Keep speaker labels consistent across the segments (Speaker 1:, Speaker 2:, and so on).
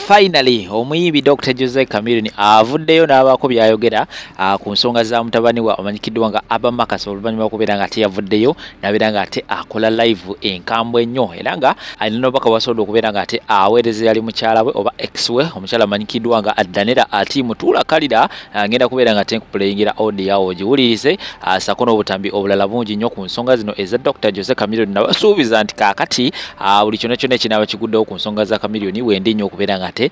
Speaker 1: Finally, omuyimbi Dr. Jose Chameleone avuddeyo n'abaako byayogera ku nsonga za mutabani wa amanyikiddwa nga Abba Makasi oluvannyuma okubeera nga ate yavuddeyo n'abeera nga ate akola live enkambwe ennyo era nga alina n'obubaka bwasobola okubeera nga ate aweereza yali mukyala we oba ex we omukyala amanyikiddwa nga Danella ati Mutuula Kalira ngenda kubeera nga ate nkupuleyingira audio yawo ogiwulirize ssaako n'obutambi obulala bungi nnyo ku nsonga zino eza Dr. Jose Chameleone nabasuubiza nti kaakati buli kyonna kyonna ekinaaba kiguddewo ku nsonga za Chameleone wendi nnyo okubeera nga ate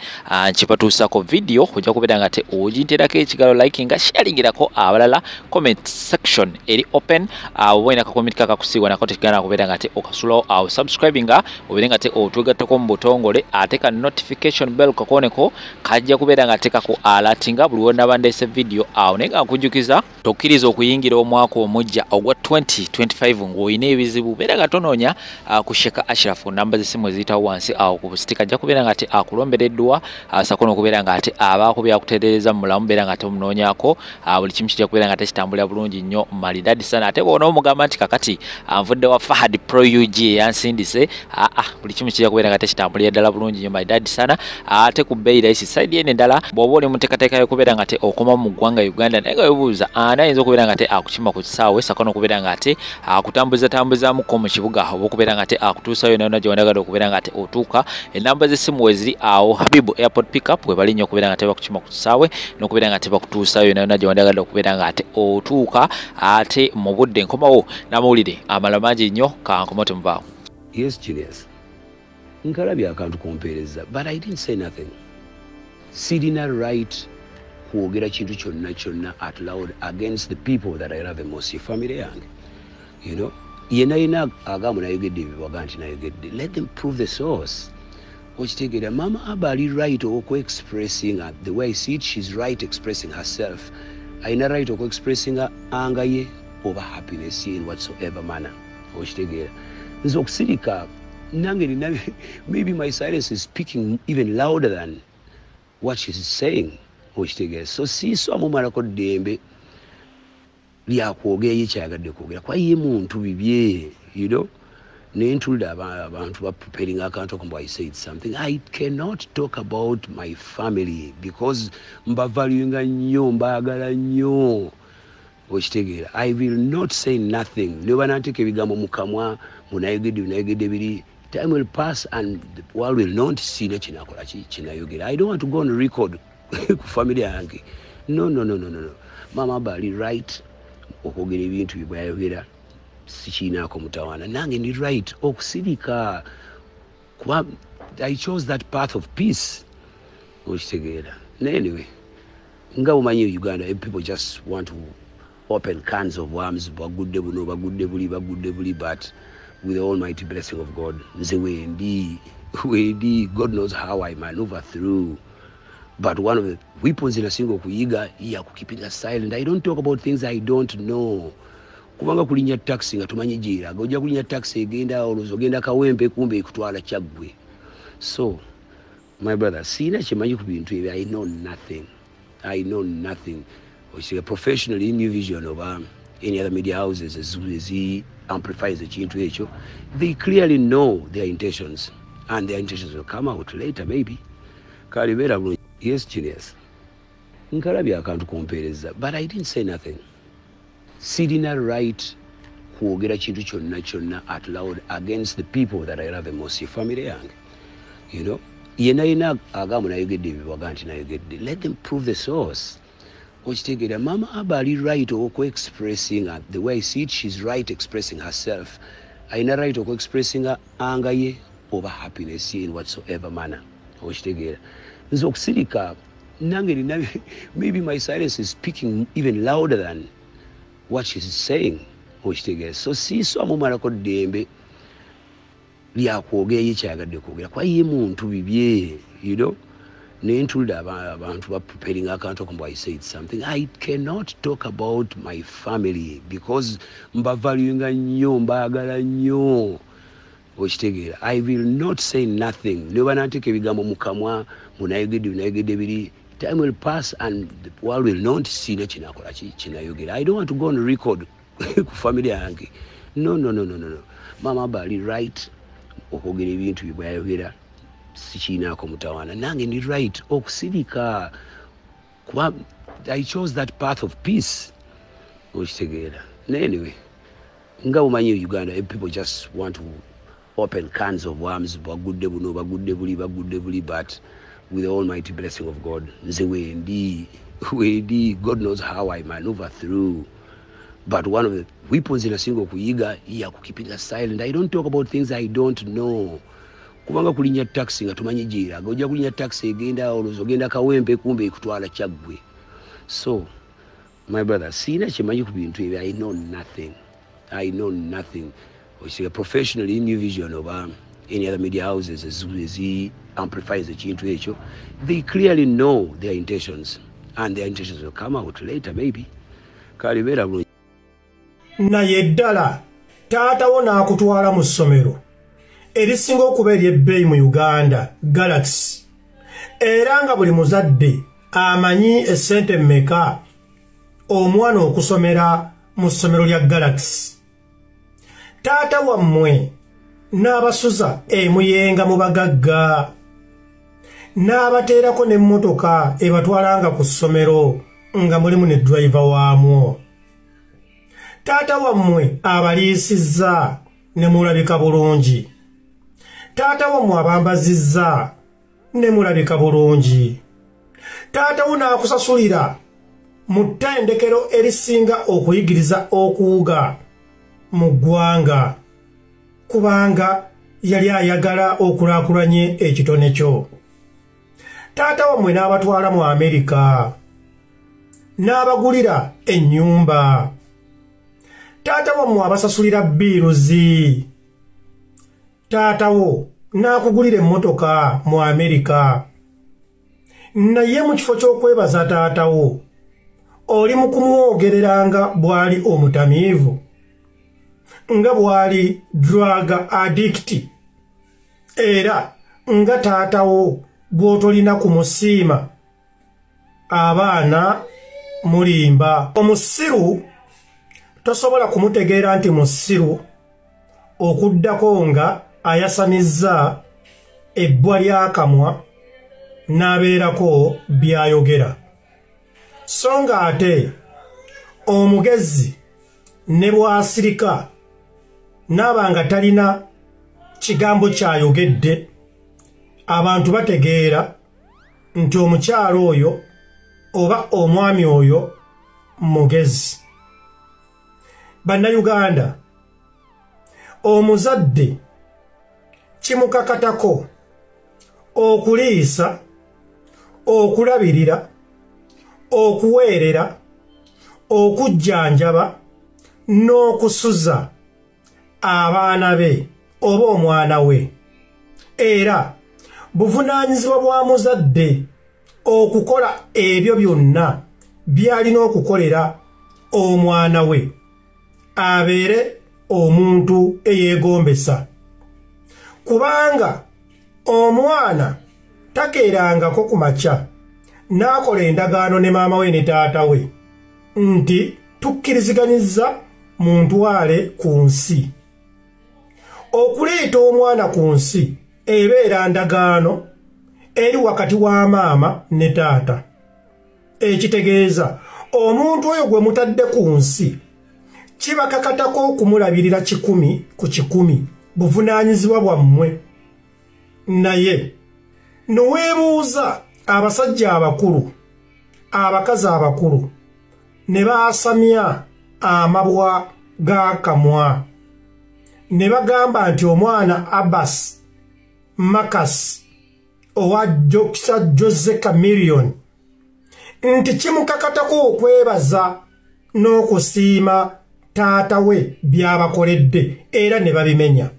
Speaker 1: nkipatuusako video ojja kubeera nga ate oginterako ekigalo likinga sharingirako abalala comment section eri open oba olina kakomenti kakakusiibwa nako tekigana kubeera nga ate okasulawo awo subscribinga obeere nga ate otwegattako mu butongole ate ka notification bell kakoneko kajja kubeera nga ate kaku alatinga buli wonna ndeese video awo naye nga nkujjukiza tokkiriza okuyingira omwaka omujja ogwa 2025 ng'olina ebizibu beera nga tonoonya ku Sheikh Ashraf namba z'essimu eziyitawo wansi awo ku sitika ajja kubeera nga ate akulombereddwa ssaako n'okubeera nga ate abaako byakutereereza mu mulamu beera nga ate omunoonyaako buli kimu kijja kubeera nga ate kitambulira bulungi nnyo maridadi sana ate bw'ona omugamba nti kakati anvudde wa Fahad Pro UG eyansindise buli kimu kijja kubeera nga ate kitambulira ddala bulungi nnyo maridadi sana ate ku bbeeyi rayisi sayidi eno endala bw'oba oli mu nteekateeka y'okubeera nga ate okoma mu ggwanga Uganda naye nga webuuza ani ayinza okubeera nga ate akukima ku kisaawe ssaako n'okubeera nga ate akutambuzamukko mu kibuga oba okubeera nga ate akutuusayo yonna gye wandagala okubeera nga ate otuuka enamba z'essimu weziri awo Habibu Airport Pickup we bali nnyo okubeera nga ate bakukima ku kisaawe n'okubeera nga ate bakutuusayo yonna gye wandagala okubeera nga ate otuuka ate mu budde nkomawo n'amawulire amala mangi nnyo kankomo temuvaawo.
Speaker 2: Yes, Julius. Nkalabye akantu kumpeereza, but I didn't say nothing. Sirina right kwogera kintu kyonna at loud against the people that I love the most, your family yange. You know? Yena agamu nayogedde ebibaga nti nayogedde. Let them prove the source. Okitegera Mama Abba ali right okwe-expressing the way I see it, she's right expressing herself. Ayina right okwe-expressing anger ye oba happiness ye in whatsoever manner. Okitegera. Nze okusirika nange nina maybe my silence is speaking even louder than what she's saying. Okitegera. So siiso amumalako ddembe lyakwogera ye kyayagadde kwogera kwa ye muntu bibye, you know. Nentulira abantu preparing akantu okumba I said something. I cannot talk about my family because mbavaluinga nnyo mbaagala nnyo. Okitegera. I will not say nothing. Neba nanteka ebigambo mu kamwa munayogedde biri. Time will pass and the world will not see ne kinakola kinayogera. I don't want to go on record ku family yange. No. Mama Abba ali right okwogera ebintu bye bwayogera. Sikiinaako mutawaana nange ndi right okusirika kuba I chose that path of peace. Okitegeera. Anyway, nga bumanyi Uganda people just want to open cans of worms bagudde buno bagudde buli but with the almighty blessing of God nze wendi God knows how I maneuver through. But one of the weapons in a single kuyiga ya keeping us silent. I don't talk about things I don't know. Kubanga kulinya taxi nga tumanyi jira gojja kulinya taxi egenda olozo genda kawempe kumbe ikutwala Kyaggwe. So my brother, sina kimanyi ku bintu ebyo. I know nothing. Professionally in New Vision or any other media houses as he amplifies the ekintu ekyo, they clearly know their intentions and their intentions will come out later maybe. Kalibera bulungi. Yes, Julius. Nkalabye akantu kumpeereza, but I didn't say nothing. Sirina right kwogera kintu kyonna at loud against the people that I love the most, your family yange. You know? Yena agamu nayogedde ebibaga nti nayogedde. Let them prove the source. Okitegera. Mama Abba ali right okwe-expressing the way I see it, she's right expressing herself. Ayina right okwe-expressing anger ye oba happiness ye in whatsoever manner. Okitegera. Nze okusirika nange nina maybe my silence is speaking even louder than what she's saying. Okitegera. So siiso amumalako ddembe lyakwogera ye kyayagadde kwogera kwa ye muntu bibye, you know. Nentulira abantu preparing akantu okumba I said something. I cannot talk about my family because mbavaluinga nnyo mbaagala nnyo. Okitegera. I will not say nothing. Neba nanteka ebigambo mu kamwa munayogedde biri. Time will pass and the world will not see ne kinakola kinayogera. I don't want to go on record ku family yange. No. Mama Abba ali right okwogera ebintu bye bwayogera. sikiinaako mutawaana nange ndi right okusirika kuba I chose that path of peace okitegeera anyway nga bumanyi Uganda people just want to open cans of worms bagudde buno bagudde buli but with the almighty blessing of God nze wendi God knows how I maneuver through. But one of the weapons in a single kuyiga ya kukipiga silent. I don't talk about things I don't know. Kubanga kulinya taxi nga tumanyi jira. Gojja kulinya taxi egenda olozogenda kawempe kumbe kutwala Kyaggwe. So my brother, sina chimanyi ku bintu ebyo. I know nothing. Okiga professionally New Vision oba any other media houses as amplifies ekintu ekyo. They clearly know their intentions and their intentions will come out later maybe. Kalibera bro.
Speaker 3: Naye ddala taata wo n'akutwala mu ssomero erisinga okuba ery'ebbeeyi mu Uganda Galaxy era nga buli muzadde amanyi essente mmeka omwana okusomera mu ssomero lya Galaxy. Taata wammwe n'abasuza emuyenga mu bagagga n'abateerako n'emmotoka ebatwalanga ku ssomero nga mulimu ne driver waamwo. Taata wammwe abaliisizza ne mulabika bulungi. Taata wammwe abambazizza ne mulabika bulungi. Taata wo n'akusasulira mu ttendekero erisinga okuyigiriza okuwuga mu ggwanga kubanga yali ayagala okulaakulanye ekitone kyo. Taata wammwe n'abatwala mu Amerika n'abagulira ennyumba. Taata wammwe abasasulira biiruzi. Taata wo n'akugulira emmotoka mu Amerika. Naye mu kifo ky'okwebaza taata wo oli mu kumwogereranga bw'ali omutamiivu nga bw'ali drug addict era nga taata wo bw'otolina kumusiima abaana mulimba. Omusiru tosobola kumutegeera nti musiru okuddako nga ayasamizza ebbwa ly'akamwa n'abeerako byayogera. So nga ate omugezi ne bw'asirika n'aba nga talina kigambo kyayogedde abantu bategeera nti omukyalo oyo oba omwami oyo mugezi. Bannayuganda, omuzadde kimukakatako okuliisa, okulabirira, okuweerera, okujjanjaba n'okusuza abaana be oba omwana we. Era buvunaanyizibwa bwa muzadde okukola ebyo byonna by'alina okukolera omwana we abeere omuntu eyeegombesa. Kubanga omwana takeerangako ku makya n'akola endagaano ne maama we ne taata we nti tukkiriziganyizza mu ntwale ku nsi. Okuleeta omwana ku nsi ebeera ndagaano eri wakati wa maama ne taata. Ekitegeeza omuntu oyo gwe mutadde ku nsi kibakakatako okumulabirira 100 ku 100 buvunaanyizibwa bwammwe. Naye noweebuuza abasajja abakulu, abakazi abakulu ne baasamya amabwa g'akamwa ne bagamba nti omwana Abbas Makas owa Dr. Jose Chameleone nti kimukakatako okwebaza n'okusiima taata we by'abakoledde era ne babimenya.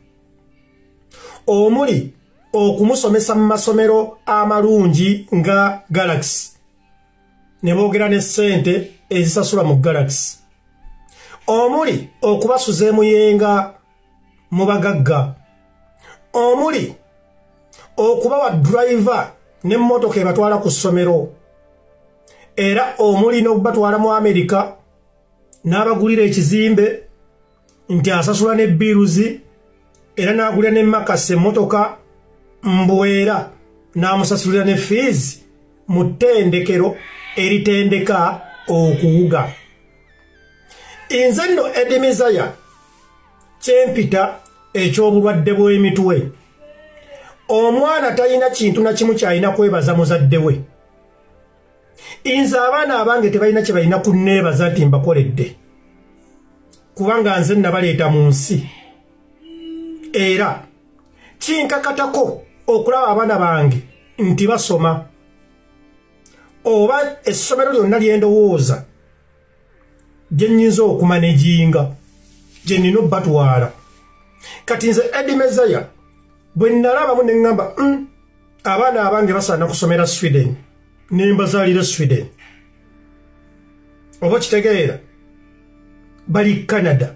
Speaker 3: Omuli okumusomesa mu masomero amalungi nga Galaxy ne boogera ne ssente ezisasula mu Galaxy. Omuli okubasuza emuyenga mu bagagga. Omuli okubawa driver n'emmotoka ebatwala ku ssomero. Era omuli n'okubatwala mu Amerika n'abagulira ekizimbe nti asasula ne biiruzi era n'agulira ne makasi emmotoka mbwera n'amusasulira ne fees mu ttendekero eritendeka okuwuga. Nze nno Eddie Mizaya kyempita eky'obulwadde bw'emitwe. Omwana talina kintu na kimu kyalina kwebaza muzadde we. Nze abaana abange tebalina kye balina kunneebaza nti mbakoledde, kubanga nze nabaleeta mu nsi. Era kinkakatako okulaba abaana bange nti basoma, oba essomero lyonna lyendowooza gye nnyinza okumanejinga, gye nnina obbatwala. Kati nze Eddie Mizaya bwe nalabamu ne ŋŋamba abaana abange basaana kusomera Sweden, ne mbazaalira Sweden, oba kitegeera bali Canada.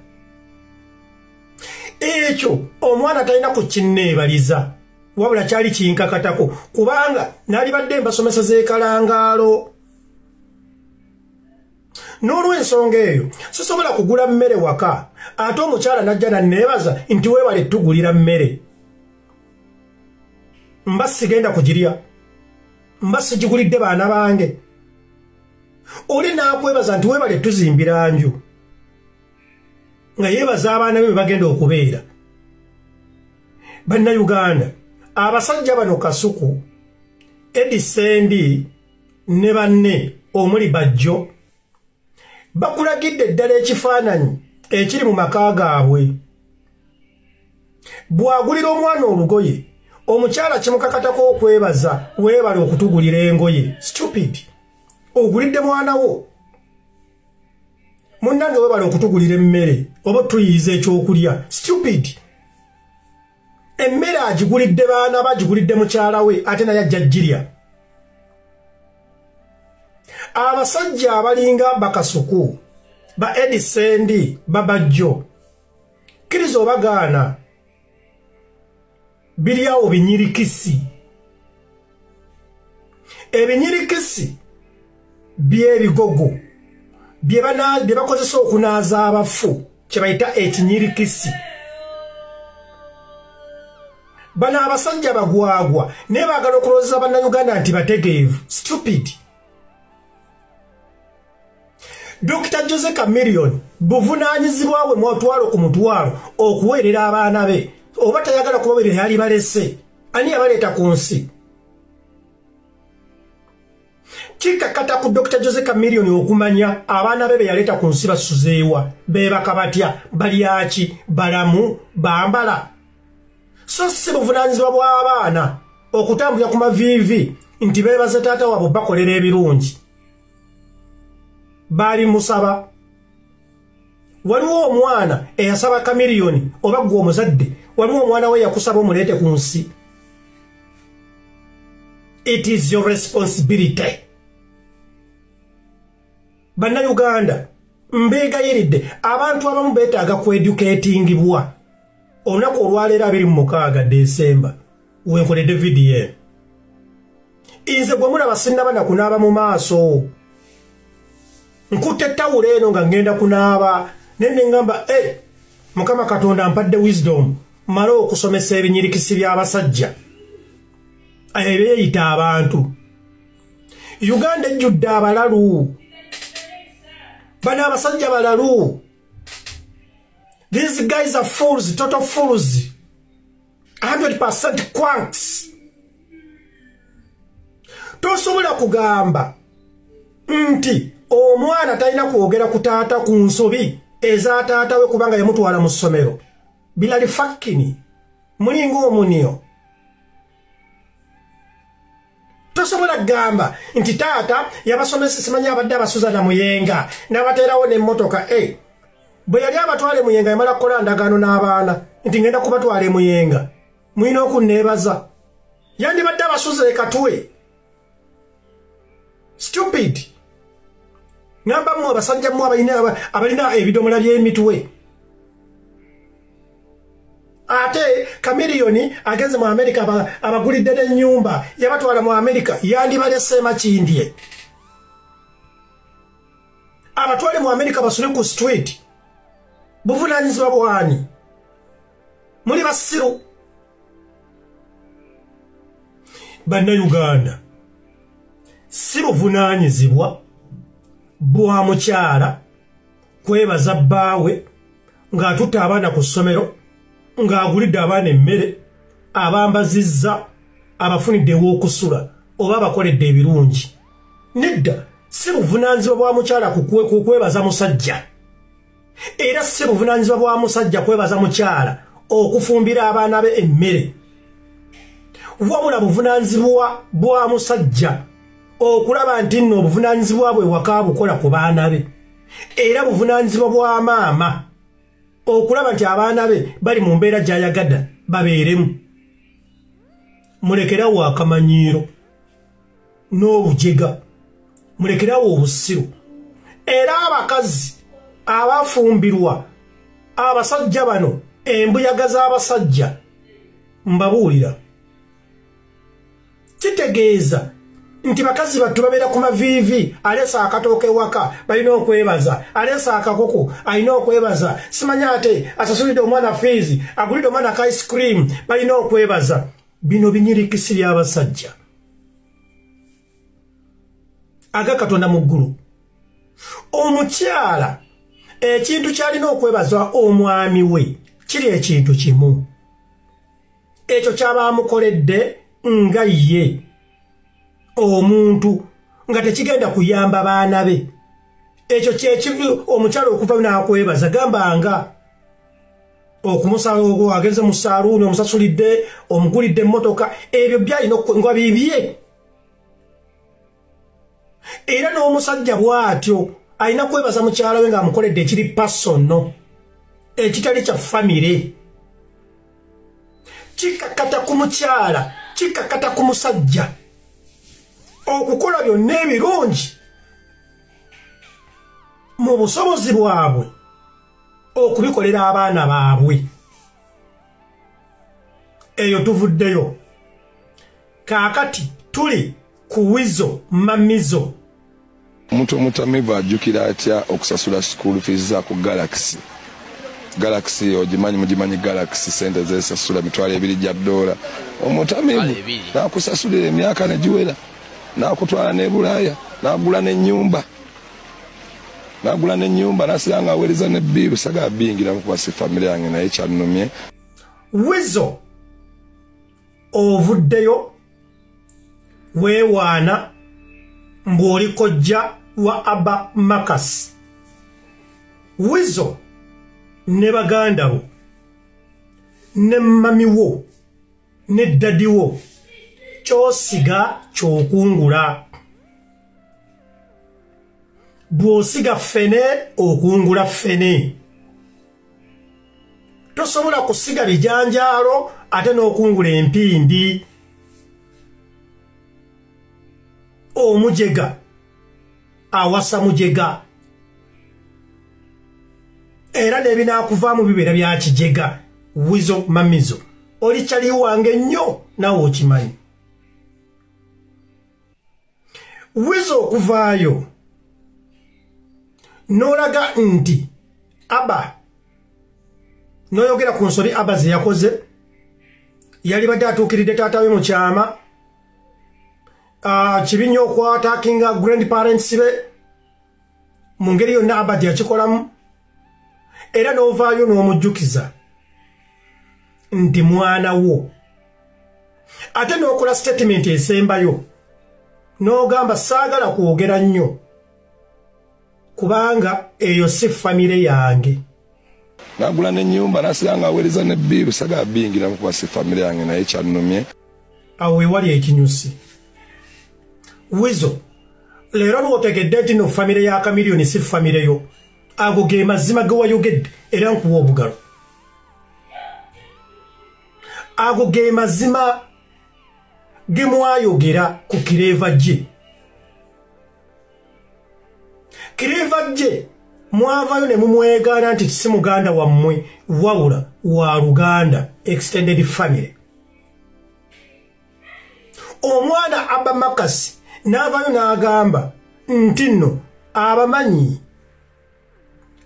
Speaker 3: Ekyo omwana talina ku kinneebaliza, wabula kyali kinkakatako kubanga nalibadde mbasomesa z'ekalangaalo. N'olw'ensonga eyo sisobola kugula mmere waka, ate omukyala najja nanneebaza nti weewale tugulira mmere. Mba sigenda kugirya, mba sigigulidde baana bange. Oli naakwebaza nti weewale tuzimbira nju, nga yeebaza abaana be bagenda okubeera. Bannayuganda, abasajja bano Kasuku, Eddie Sendi ne banne omuli Bajjo bakulagidde ddala ekifaananyi ekiri mu maka gaabwe. Bw'agulira omwana olugoye, omukyala kimukakatako okwebaza, weebale okutugulira engoye. Stupid. Ogulidde mwana wo, munnange weebale okutugulira emmere oba tuyiyiza ekyokulya. Stupid. Emmere agigulidde baana bagigulidde mukyala we, ate naye ajja girya. Abasajja abalinga Bakasuku, ba Eddie Sendi, ba Bajjo, kkiriza obagaana biri awo binyirikisi. Ebinyirikisi by'ebigogo bye bakozesa okunaaza abafu, kye bayita ekinyirikisi. Bano abasajja bagwagwa naye baagala okulowooza bannayuganda nti bategeevu. Stupid. Dr. Jose Chameleone buvunaanyizibwa bwe mwotwalo ku mutwalo okuweerera abaana be, oba tayagala kubaweerera yali balese, ani yabaleeta ku nsi? Kikakata ku Dr. Jose Chameleone okumanya abaana be yaleeta ku nsi basuzeewa, beebaka batya, balyaki, balamu, bambala. So si buvunaanyizibwa bw'abaana okutambulira ku maviivi nti beebaze taata waabwe bakolera ebirungi. Bali musaba. Waliwo omwana eyasaba Chameleone oba gwe omuzadde, waliwo omwana we yakusaba omuleete ku nsi. It is your responsibility. Bannayuganda, mbeegayiridde abantu abamu beetaaga kweducatingibwa. Olunaku olwaleero 26 Desemba wenkoledde VDM. Nze gwe mulaba sinnaba kunaaba mu maaso. Nkutte tawulo eno nga ngenda kunaaba ne ngamba Mukama Katonda ampadde wisdom mala okusomesa ebinyirikisi by'abasajja ebyeyita abantu. Uganda ejjudde abalalu, bano abasajja balalu. These guys are fools, total fools. 100% quanks. Tosobola kugamba nti omwana talina kwogera ku taata ku nsobi eza taata we kubanga yamutwala mu ssomero. Bilali fakkini mulinga omunio. Tosobola gamba nti taata yabasomesa simanya abadde abasuza na muyenga n'abateerawo n'emmotoka bwe yali abatwale muyenga yamala kukola ndagaano n'abaana nti ngenda kubatwala muyenga. Mulina okunneebaza. Yandibadde abasuza ekatwe. Stupid. Namba mu abasajja mu abalina ebidomola by'emitwe. Ate Chameleone agenze mu America abagulidde n'ennyumba yabatwala mu America yandibalese makindye. Abatwale mu America basule ku street. Buvunaanyizibwa bwani. Muli basiru. Bannayuganda si buvunaanyizibwa bwa mukyala kwebaza bbaawe ng'atutta abaana ku ssomero ng'agulidde abaana emmere abambazizza abafunidde ew'okusula oba abakoledde ebirungi. Nedda si buvunaanyizibwa bwa mukyala ku kwebaza musajja era si buvunaanyizibwa bwa musajja kwebaza mukyala okufumbira abaana be emmere, wabula buvunaanyizibwa bwa musajja okulaba nti nno obuvunaanyizibwa bwe waka bukola ku baana be, era buvunaanyizibwa bwa maama okulaba nti abaana be bali mu mbeera gy'ayagala babeeremu. Mulekerawo akamanyiiro n'obujega, mulekerawo obusiru. Era abakazi abafumbirwa abasajja bano embuyaga z'abasajja mbabuulira, kitegeeza nti bakazi battu babeera ku maviivi, aleesa akatooke waka balina okwebaza, aleesa akakoko alina okwebaza, simanya ate asasulidde omwana feezi, agulidde omwana ka ice cream balina okwebaza. Bino binyirikisi by'abasajja aga Katonda mu ggulu. Omukyala ekintu kyalina okwebaza omwami we kiri ekintu kimu, ekyo ky'abaamukoledde nga ye omuntu nga tekigenda kuyamba baana be. Ekyo kyekimu omukyala okuva n'akwebaza, gambanga okumusala ogwo agenze mu saaluuni omusasulidde omugulidde emmotoka, ebyo byalina nga bibye. Era n'omusajja bw'atyo alina kwebaza mukyala we ng'amukoledde ekiri pasono ekitali kya famire. Kikakata ku mukyala, kikakata ku musajja okukola byonna ebirungi mu busobozi bwabwe okubikolera abaana baabwe. Eyo tuvuddeyo. Kaakati tuli ku Wizo Mamizo.
Speaker 4: Omuntu omutamivu ajjukira atya okusasula school fees za ku Galaxy? Galaxy mugimanyi Galaxy sente zesasula $200. Omutamivu nakusasulira emyaka negiwera, nakutwala ne Bulaaya, nagula n'ennyumba. Nagula n'ennyumba nasiranga aweereza ne biiru saga bingira mu kwasi family yange naye kyannumye.
Speaker 3: Wizo ovuddeyo weewaana mbw'oli kojja wa Aba Makasi. Wizo ne baganda bo ne mami wo ne dadi wo ky'osiga ky'okungula. Bw'osiga ffene okungula ffene. Tosobola kusiga bijanjaalo ate n'okungula empindi. Omujega awasa mujega, era n'ebinaakuvaamu bibeera bya kijega. Wizo Mamizo oli kyali wange nnyo nawe okimanyi. Wizo okuvaayo n'olaga nti Aba n'oyogera ku nsobi Aba ze yakoze, yali badde atuukiridde taata we mu kyama, kibi nnyo okwataakinga grandparents be mu ngeri yonna Aba gye yakikolamu, era n'ovaayo n'omujjukiza nti mwana wo, ate n'okola statement esembayo n'ogamba saagala kwogera nnyo kubanga eyo si famire yange.
Speaker 4: Nagula n'ennyumba nasiranga aweereza ne biiru saga bingira mu kwasi family yange naye kyannumye.
Speaker 3: Awo ewali ekinyusi. Wizo leero n'otegedde nti no famire ya Chameleone si famire yo. Ago ge mazima ge wayogedde era nkuwa obugalo. Ago ge mazima ge mwayogera ku Kireva gye. Kireva gye mwavayo ne mumwegaana nti si muganda wammwe wawula wa Luganda extended family. Omwana Aba Makasi n'avayo n'agamba nti nno abamanyi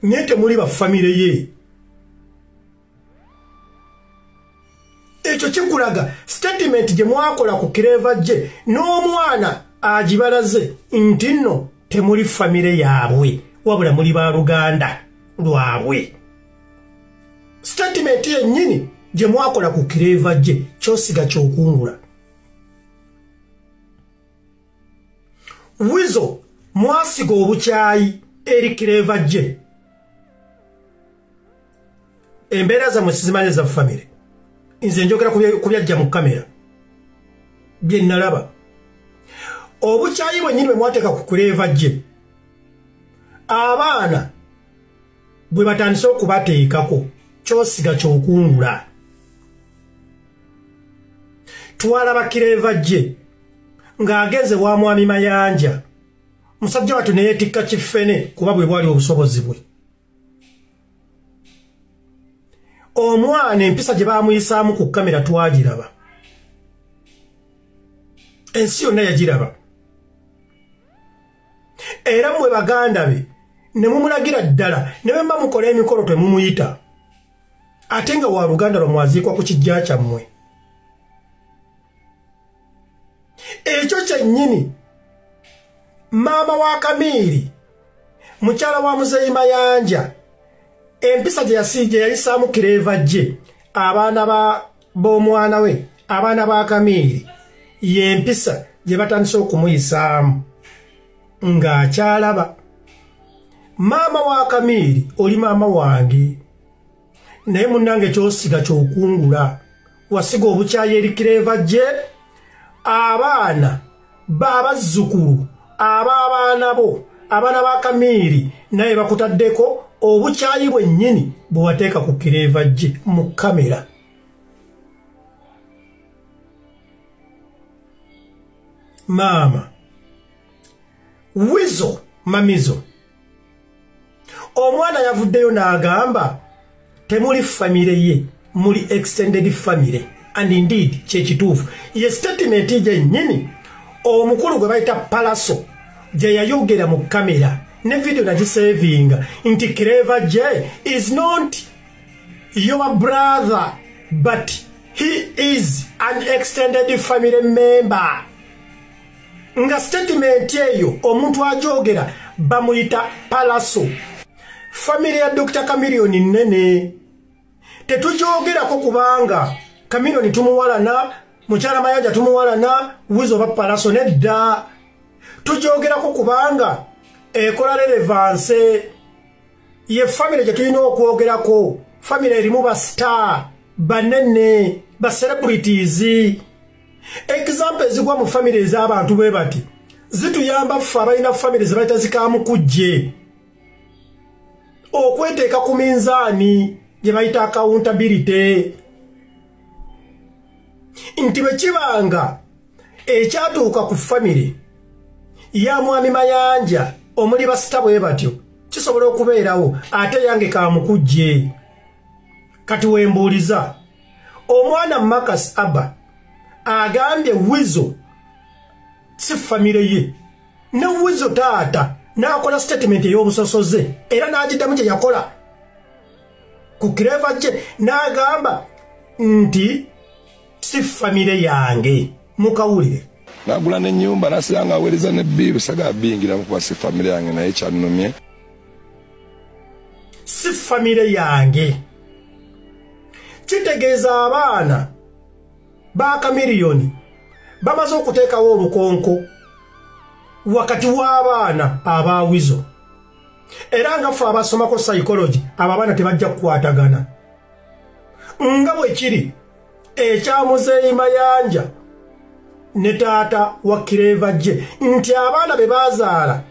Speaker 3: naye temuli ba famire ye. Ekyo ekyo kikulaga statement gye mwakola ku kireva gye n'omwana agibalaze nti nno temuli famire yaabwe wabula muli ba luganda lwabwe. Statement yennyini gye mwakola ku kireva gye kyosiga kyokungula. Wizo mwasiga obukyayi eri kireva gye. Embeera zammwe sizimanyi za famire. Nze njogera ku byajja mu kamera bye nalaba. Obukyayi bwennyini bwe mwateeka ku kireva gye abaana bwe batandise okubateekako kyosiga kyokungula. Twalaba kireva gye ng'agenze wa mwami Mayanja, musajja watu ne yeetikka kifene kuba bwe bwali obusobozi bwe. Omwana empisa gye baamuyisaamu ku kamera twagiraba. Ensi yonna yagiraba. Era mmwe baganda be ne mumulagira ddala ne bwe mba mukola emikolo temumuyita. Ate nga wa Luganda lwa mwaziikwa ku kijja kyammwe. Ekyo kyennyini maama wa Kamiiri mukyala wa Muzeeyi Mayanja empisa gye yayisaamu kireva gye abaana b'omwana we abaana ba Kamiiri y'empisa gye batandise okumuyisaamu ng'akyalaba. Maama wa Kamiiri oli maama wange naye munnange kyosiga kyokungula wasiga obukyayi eri kireva gye abaana b'abazzukulu ab'abaana bo abaana ba Kamiiri naye bakutaddeko obukyayi bwennyini bwe wateeka ku kireva gye mu kamera. Maama Wizo Mamizo omwana yavuddeyo n'agamba temuli famire ye muli extended family and indeed kyekituufu ye statement gyennyini omukulu gwe bayita Palaso gye yayogera mu kamera ne video nagisavinga nti kireva gye is not your brother but he is an extended family member. Nga statement eyo omuntu ajogera bamuyita Palaso. Family ya Dr. Chameleon nene tetujoogerako kubanga Chameleon tumuwalana mukyala Mayanja tumuwalana Wizo ba Palaso nedda. Tujoogerako kubanga ekola relevance ye family gye tulina okwogerako. Family erimu ba star banene ba celebrities. Example ezigwa mu family ez'abantu bwe bati zituyamba ffe abalina family zebayita zikamukujje okweteeka ku minzaani gye bayita accountability. Nti bwe kibanga ekyatuuka ku family ya mwami Mayanja omuli basita bwe batyo kisobola okubeerawo ate yange kamukujje. Kati wembuuliza omwana Marcus Abba agambye Wizo si famire ye ne Wizo taata n'akola statement ey'obusosoze era n'agiddamu gye yakola ku kireva gye n'agamba nti si famire yange. Mukawulire
Speaker 4: n'agula n'ennyumba n'asiranga aweereza ne biiru sagala biyingiramu kuba si famire yange naye kyannumye
Speaker 3: si famire yange. Kitegeeza abaana ba Chameleon bamaze okuteekawo olukonko wakati w'abaana aba Wizo. Era nga ffe abasomako psychology abo abaana tebajja kukwatagana. Nga bwe kiri ekya Muzeeyi Mayanja ne taata wa kireva gye nti abaana be bazaala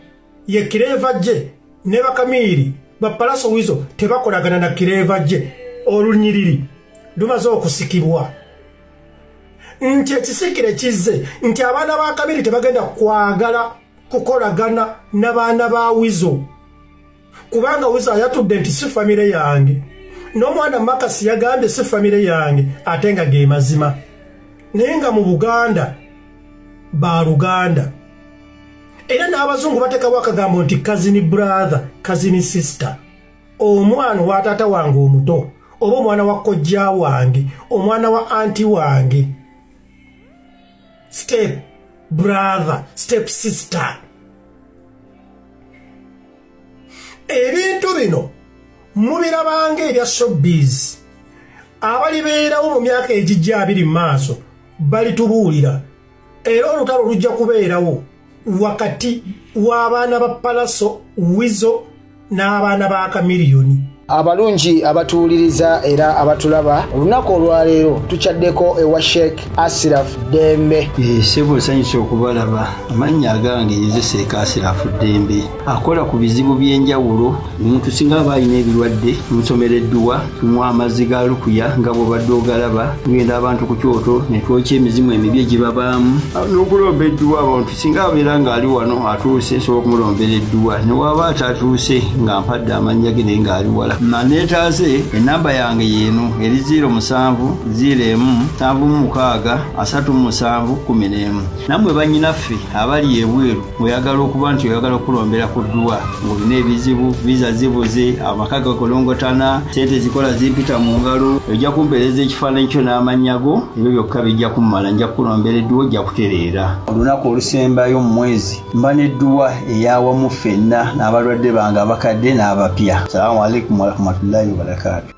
Speaker 3: ye kireva gye ne ba Kamiiri ba Palaso Wizo tebakolagana na kireva gye olunyiriri lumaze okusikibwa. Nti ekisikire kizze nti abaana ba Kamiiri tebagenda kwagala kukolagana n'abaana ba Wizo kubanga Wizo ayatudde nti si famire yange n'omwana Makasi yagambye si famire yange ate nga ge mazima. Naye nga mu Buganda ba Luganda era n'abazungu bateekawo akagambo nti cousin brother cousin sister. Omwana wa taata wange omuto oba omwana wa kojja wange omwana wa anti wange step brother step sister ebintu bino mubirabanga ebya showbiz abalibeerawo mu myaka egijja 2 mu maaso balitubuulira era olutalo lujja kubeerawo wakati w'abaana ba Palaso Wizo n'abaana ba Chameleone.
Speaker 5: Abalungi abatuuliriza era abatulaba olunaku olwaleero tuchaddeko ewa Sheikh Ashraf Dembe.
Speaker 6: Sebo sanyusa okubalaba amannya agange Sheikh Ashraf Dembe akola ku bizibu by'enjawulo omuntu singa abayina ebirwadde musomereddwa tumwa amazzi ga lukuya nga bw'obadde ogalaba tugenda abantu ku kyoto ne twokya emizimu emibi egibabaamu n'okulomba edduwa abantu singa abeera ng'ali wano atuuse sobola okumulombeera edduwa ne waba atatuuse nga mpadde amannya ge naye ng'ali wala manetaze enamba yange yenu eri 0707363711 namwe banyinaffe abali ebweru oyagala okuba nti oyagala okulombera ku dduwa ng'olina ebizibu viza zibuze amakaga kolongotana sente zikola zimpita mu ngalo ojja kumpeereza ekifaananyi kyo n'amanyago ebyo byokka bijja kummala nja kulombera edduwa ojja kutereera olunaku olusembayo mu mwezi mba n'edduwa eyawamu ffenna n'abalwadde bange abakadde n'abapya. Assalamu alaikum warahmatullahi wabarakatuh.